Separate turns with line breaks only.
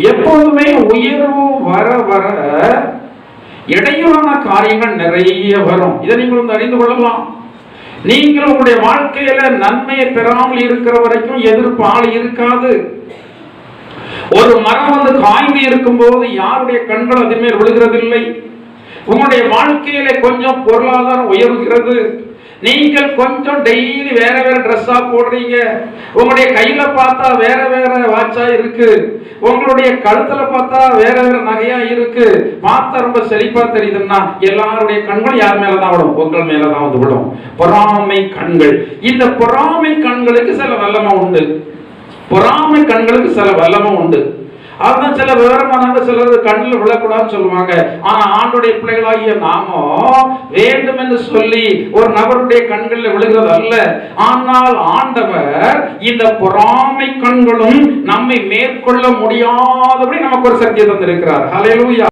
எப்போதுமே உயர்வு வர வர இடையூறான காரியங்கள் நிறைய வரும். இதை நீங்கள் அறிந்து கொள்ளலாம். நீங்கள் உங்களுடைய வாழ்க்கையில நன்மையை பெறாமல் இருக்கிற வரைக்கும் எதிர்ப்பு ஆள் இருக்காது. ஒரு மரம் காய்ந்து இருக்கும் போது யாருடைய கண்கள் அது மேல் விழுகிறதில்லை. உங்களுடைய வாழ்க்கையில கொஞ்சம் பொருளாதாரம் உயர்கிறது, நீங்கள் கொஞ்சம் டெய்லி வேற வேற ட்ரெஸ்ஸா போடுறீங்க, உங்களுடைய கையில பார்த்தா வேற வேற வாட்சா இருக்கு, உங்களுடைய கழுத்துல பார்த்தா வேற வேற நகையா இருக்கு, பார்த்தா ரொம்ப செழிப்பா தெரியுதுன்னா எல்லாருடைய கண்கள் யார் மேலதான் விடும்? உங்கள் மேலதான் வந்து விடும். பொறாமை கண்கள். இந்த பொறாமை கண்களுக்கு சில வல்லமை உண்டு. பொறாமை கண்களுக்கு சில வல்லமை உண்டு. அதுதான் சில விவரமானவங்க சிலர் கண்ணில் விழக்கூடாதுன்னு சொல்லுவாங்க. ஆனா ஆண்டுடைய பிள்ளைகளாகிய நாமோ வேண்டும் என்று சொல்லி ஒரு நபருடைய கண்களில் விழுகிறது அல்ல. ஆனால் ஆண்டவர் இந்த பொறாமை கண்களும் நம்மை மேற்கொள்ள முடியாதபடி நமக்கு ஒரு சக்தியை தந்திருக்கிறார். ஹல்லேலூயா.